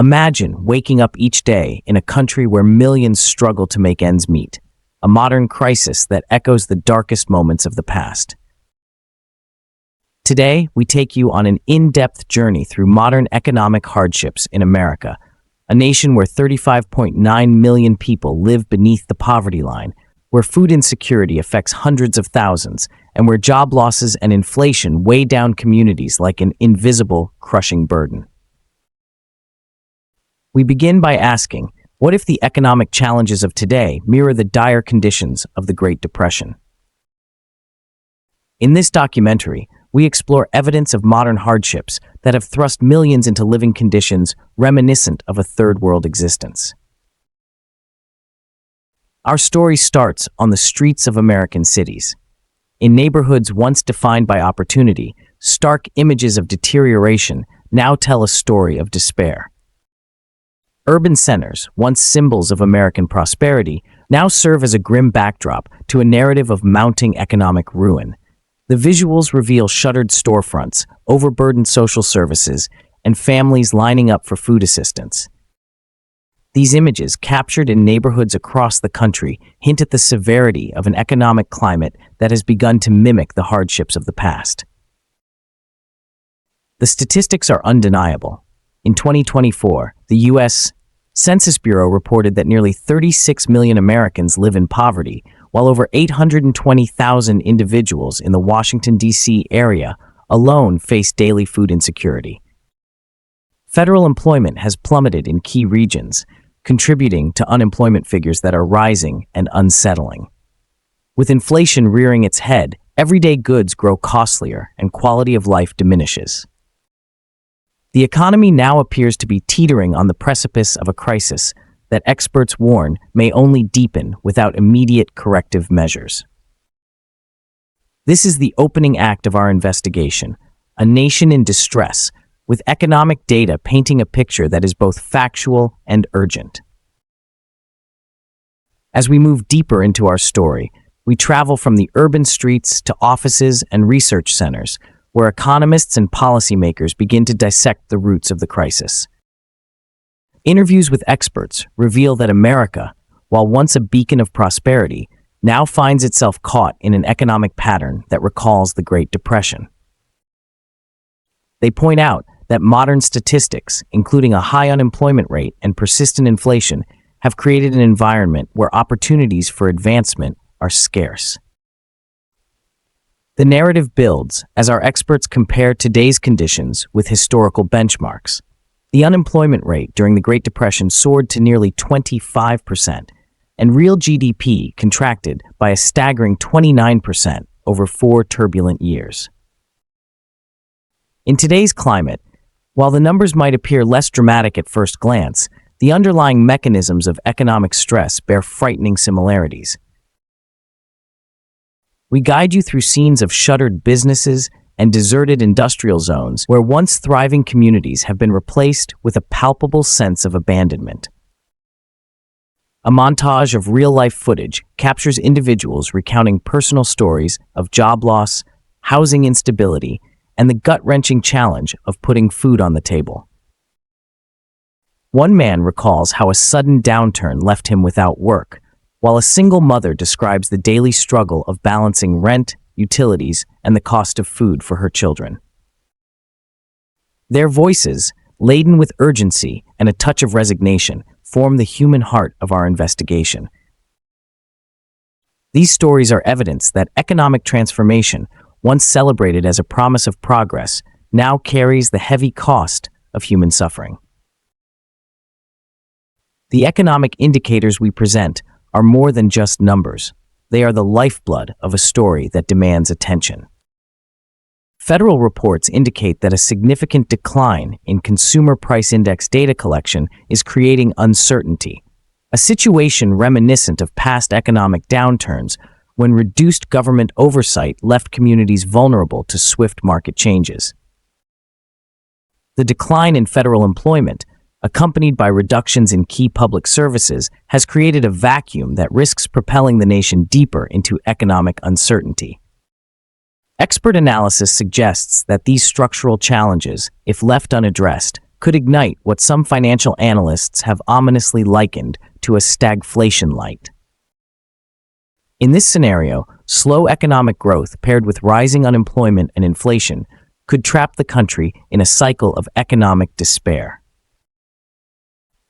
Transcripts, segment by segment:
Imagine waking up each day in a country where millions struggle to make ends meet, a modern crisis that echoes the darkest moments of the past. Today, we take you on an in-depth journey through modern economic hardships in America, a nation where 35.9 million people live beneath the poverty line, where food insecurity affects hundreds of thousands, and where job losses and inflation weigh down communities like an invisible, crushing burden. We begin by asking, what if the economic challenges of today mirror the dire conditions of the Great Depression? In this documentary, we explore evidence of modern hardships that have thrust millions into living conditions reminiscent of a third world existence. Our story starts on the streets of American cities. In neighborhoods once defined by opportunity, stark images of deterioration now tell a story of despair. Urban centers, once symbols of American prosperity, now serve as a grim backdrop to a narrative of mounting economic ruin. The visuals reveal shuttered storefronts, overburdened social services, and families lining up for food assistance. These images, captured in neighborhoods across the country, hint at the severity of an economic climate that has begun to mimic the hardships of the past. The statistics are undeniable. In 2024, the U.S. Census Bureau reported that nearly 36 million Americans live in poverty, while over 820,000 individuals in the Washington, D.C. area alone face daily food insecurity. Federal employment has plummeted in key regions, contributing to unemployment figures that are rising and unsettling. With inflation rearing its head, everyday goods grow costlier and quality of life diminishes. The economy now appears to be teetering on the precipice of a crisis that experts warn may only deepen without immediate corrective measures. This is the opening act of our investigation, a nation in distress, with economic data painting a picture that is both factual and urgent. As we move deeper into our story, we travel from the urban streets to offices and research centers, where economists and policymakers begin to dissect the roots of the crisis. Interviews with experts reveal that America, while once a beacon of prosperity, now finds itself caught in an economic pattern that recalls the Great Depression. They point out that modern statistics, including a high unemployment rate and persistent inflation, have created an environment where opportunities for advancement are scarce. The narrative builds as our experts compare today's conditions with historical benchmarks. The unemployment rate during the Great Depression soared to nearly 25%, and real GDP contracted by a staggering 29% over 4 turbulent years. In today's climate, while the numbers might appear less dramatic at first glance, the underlying mechanisms of economic stress bear frightening similarities. We guide you through scenes of shuttered businesses and deserted industrial zones where once thriving communities have been replaced with a palpable sense of abandonment. A montage of real-life footage captures individuals recounting personal stories of job loss, housing instability, and the gut-wrenching challenge of putting food on the table. One man recalls how a sudden downturn left him without work, while a single mother describes the daily struggle of balancing rent, utilities, and the cost of food for her children. Their voices, laden with urgency and a touch of resignation, form the human heart of our investigation. These stories are evidence that economic transformation, once celebrated as a promise of progress, now carries the heavy cost of human suffering. The economic indicators we present are more than just numbers. They are the lifeblood of a story that demands attention. Federal reports indicate that a significant decline in consumer price index data collection is creating uncertainty, a situation reminiscent of past economic downturns when reduced government oversight left communities vulnerable to swift market changes. The decline in federal employment, accompanied by reductions in key public services, has created a vacuum that risks propelling the nation deeper into economic uncertainty. Expert analysis suggests that these structural challenges, if left unaddressed, could ignite what some financial analysts have ominously likened to a stagflation light. In this scenario, slow economic growth paired with rising unemployment and inflation could trap the country in a cycle of economic despair.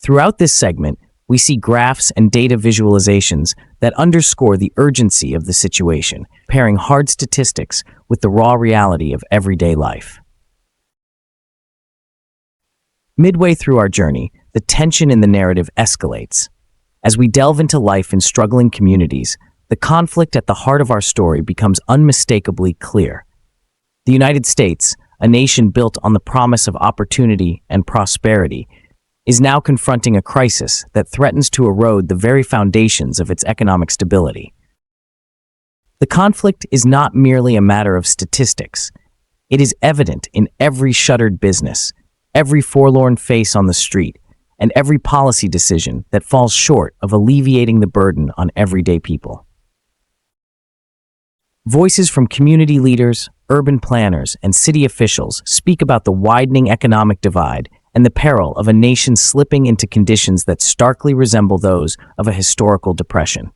Throughout this segment, we see graphs and data visualizations that underscore the urgency of the situation, pairing hard statistics with the raw reality of everyday life. Midway through our journey, the tension in the narrative escalates. As we delve into life in struggling communities, the conflict at the heart of our story becomes unmistakably clear. The United States, a nation built on the promise of opportunity and prosperity, is now confronting a crisis that threatens to erode the very foundations of its economic stability. The conflict is not merely a matter of statistics. It is evident in every shuttered business, every forlorn face on the street, and every policy decision that falls short of alleviating the burden on everyday people. Voices from community leaders, urban planners, and city officials speak about the widening economic divide and the peril of a nation slipping into conditions that starkly resemble those of a historical depression.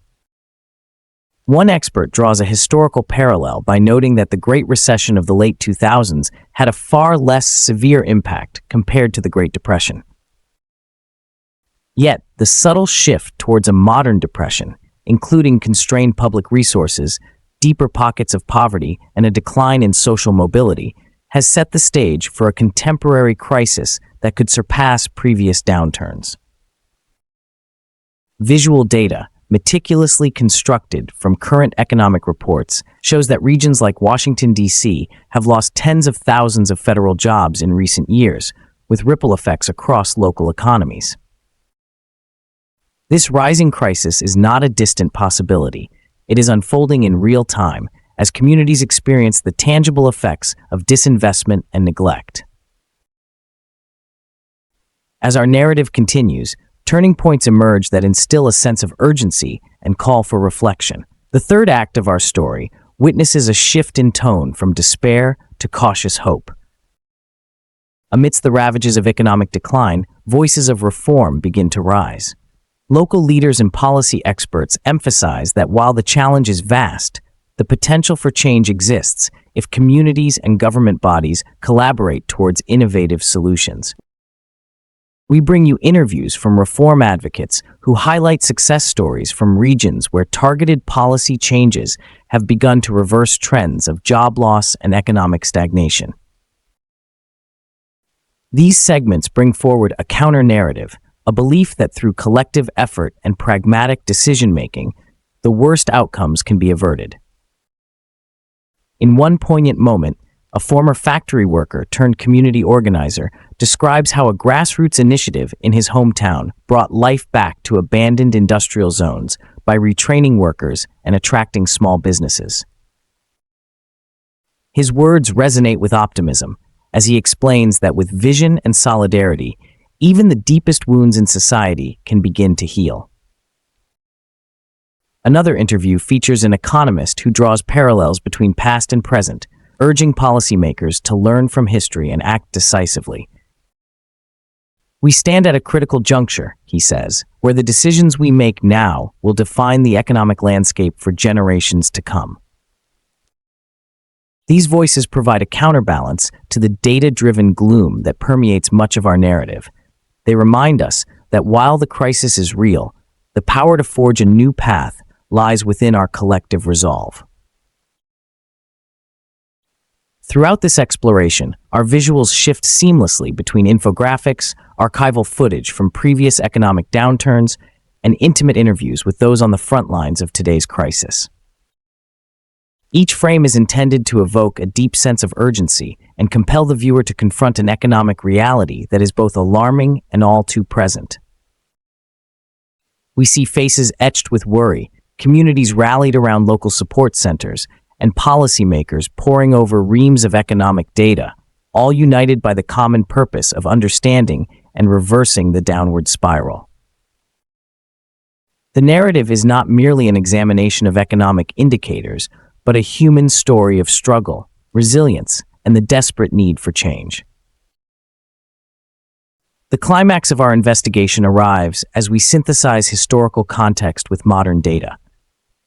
One expert draws a historical parallel by noting that the Great Recession of the late 2000s had a far less severe impact compared to the Great Depression. Yet, the subtle shift towards a modern depression, including constrained public resources, deeper pockets of poverty, and a decline in social mobility, has set the stage for a contemporary crisis that could surpass previous downturns. Visual data, meticulously constructed from current economic reports, shows that regions like Washington, D.C. have lost tens of thousands of federal jobs in recent years, with ripple effects across local economies. This rising crisis is not a distant possibility. It is unfolding in real time as communities experience the tangible effects of disinvestment and neglect. As our narrative continues, turning points emerge that instill a sense of urgency and call for reflection. The third act of our story witnesses a shift in tone from despair to cautious hope. Amidst the ravages of economic decline, voices of reform begin to rise. Local leaders and policy experts emphasize that while the challenge is vast, the potential for change exists if communities and government bodies collaborate towards innovative solutions. We bring you interviews from reform advocates who highlight success stories from regions where targeted policy changes have begun to reverse trends of job loss and economic stagnation. These segments bring forward a counter-narrative, a belief that through collective effort and pragmatic decision-making, the worst outcomes can be averted. In one poignant moment, a former factory worker turned community organizer describes how a grassroots initiative in his hometown brought life back to abandoned industrial zones by retraining workers and attracting small businesses. His words resonate with optimism as he explains that with vision and solidarity, even the deepest wounds in society can begin to heal. Another interview features an economist who draws parallels between past and present, urging policymakers to learn from history and act decisively. We stand at a critical juncture, he says, where the decisions we make now will define the economic landscape for generations to come. These voices provide a counterbalance to the data-driven gloom that permeates much of our narrative. They remind us that while the crisis is real, the power to forge a new path lies within our collective resolve. Throughout this exploration, our visuals shift seamlessly between infographics, archival footage from previous economic downturns, and intimate interviews with those on the front lines of today's crisis. Each frame is intended to evoke a deep sense of urgency and compel the viewer to confront an economic reality that is both alarming and all too present. We see faces etched with worry, communities rallied around local support centers, and policymakers poring over reams of economic data, all united by the common purpose of understanding and reversing the downward spiral. The narrative is not merely an examination of economic indicators, but a human story of struggle, resilience, and the desperate need for change. The climax of our investigation arrives as we synthesize historical context with modern data.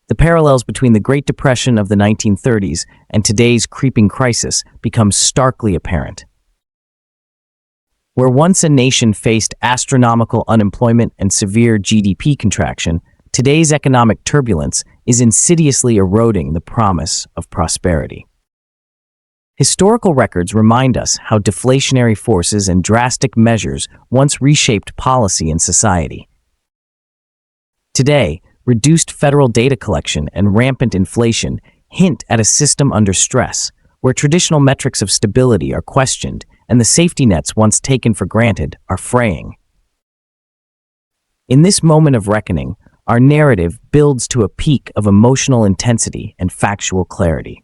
The parallels between the Great Depression of the 1930s and today's creeping crisis become starkly apparent. Where once a nation faced astronomical unemployment and severe GDP contraction, today's economic turbulence is insidiously eroding the promise of prosperity. Historical records remind us how deflationary forces and drastic measures once reshaped policy and society. Today, reduced federal data collection and rampant inflation hint at a system under stress, where traditional metrics of stability are questioned and the safety nets once taken for granted are fraying. In this moment of reckoning, our narrative builds to a peak of emotional intensity and factual clarity.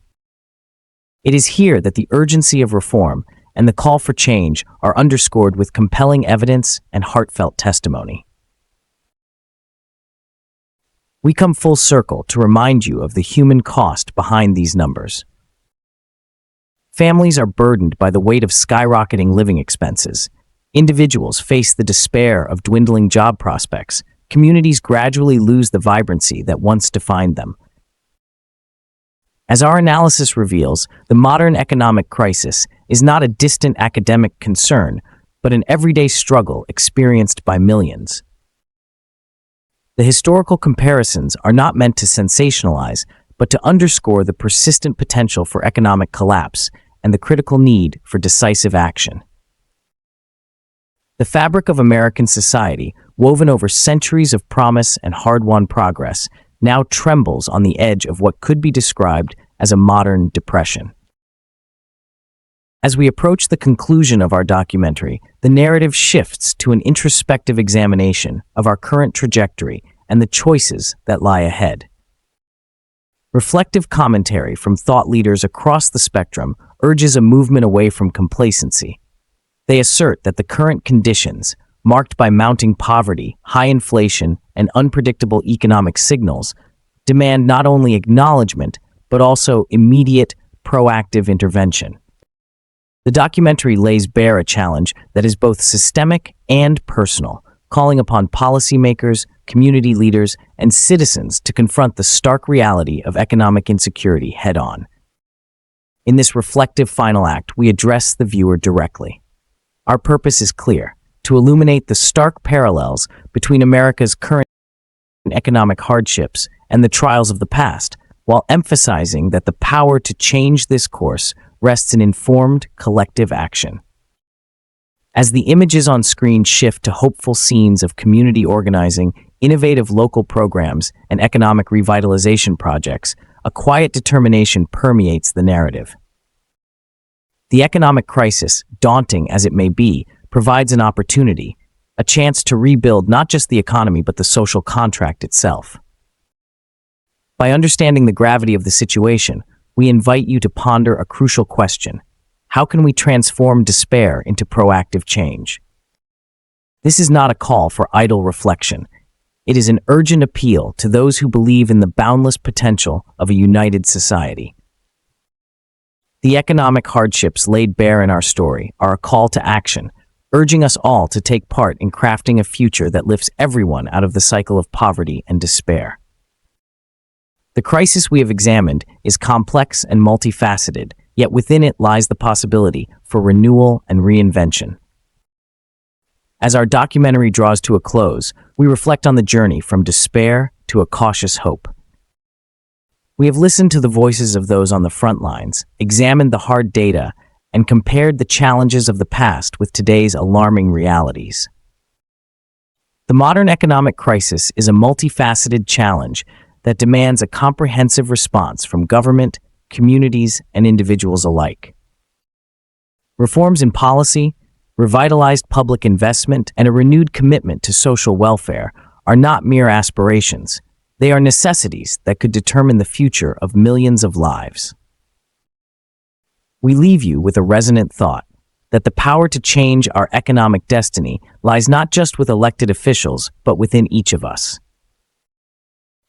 It is here that the urgency of reform and the call for change are underscored with compelling evidence and heartfelt testimony. We come full circle to remind you of the human cost behind these numbers. Families are burdened by the weight of skyrocketing living expenses. Individuals face the despair of dwindling job prospects. Communities gradually lose the vibrancy that once defined them. As our analysis reveals, the modern economic crisis is not a distant academic concern, but an everyday struggle experienced by millions. The historical comparisons are not meant to sensationalize, but to underscore the persistent potential for economic collapse and the critical need for decisive action. The fabric of American society, woven over centuries of promise and hard-won progress, now trembles on the edge of what could be described as a modern depression. As we approach the conclusion of our documentary, the narrative shifts to an introspective examination of our current trajectory and the choices that lie ahead. Reflective commentary from thought leaders across the spectrum urges a movement away from complacency. They assert that the current conditions, marked by mounting poverty, high inflation, and unpredictable economic signals, demand not only acknowledgement, but also immediate, proactive intervention. The documentary lays bare a challenge that is both systemic and personal, calling upon policymakers, community leaders, and citizens to confront the stark reality of economic insecurity head-on. In this reflective final act, we address the viewer directly. Our purpose is clear: to illuminate the stark parallels between America's current economic hardships and the trials of the past, while emphasizing that the power to change this course rests in informed, collective action. As the images on screen shift to hopeful scenes of community organizing, innovative local programs, and economic revitalization projects, a quiet determination permeates the narrative. The economic crisis, daunting as it may be, provides an opportunity, a chance to rebuild not just the economy but the social contract itself. By understanding the gravity of the situation, we invite you to ponder a crucial question: how can we transform despair into proactive change? This is not a call for idle reflection. It is an urgent appeal to those who believe in the boundless potential of a united society. The economic hardships laid bare in our story are a call to action, urging us all to take part in crafting a future that lifts everyone out of the cycle of poverty and despair. The crisis we have examined is complex and multifaceted, yet within it lies the possibility for renewal and reinvention. As our documentary draws to a close, we reflect on the journey from despair to a cautious hope. We have listened to the voices of those on the front lines, examined the hard data, and compared the challenges of the past with today's alarming realities. The modern economic crisis is a multifaceted challenge that demands a comprehensive response from government, communities, and individuals alike. Reforms in policy, revitalized public investment, and a renewed commitment to social welfare are not mere aspirations. They are necessities that could determine the future of millions of lives. We leave you with a resonant thought that the power to change our economic destiny lies not just with elected officials, but within each of us.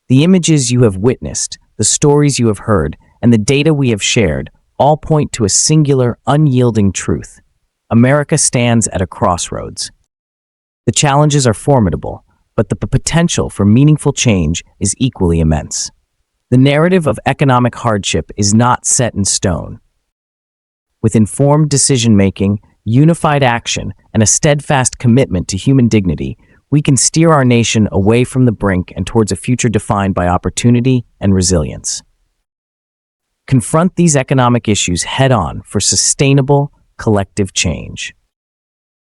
The images you have witnessed, the stories you have heard, and the data we have shared all point to a singular, unyielding truth. America stands at a crossroads. The challenges are formidable, but the potential for meaningful change is equally immense. The narrative of economic hardship is not set in stone. With informed decision-making, unified action, and a steadfast commitment to human dignity, we can steer our nation away from the brink and towards a future defined by opportunity and resilience. Confront these economic issues head-on for sustainable, collective change.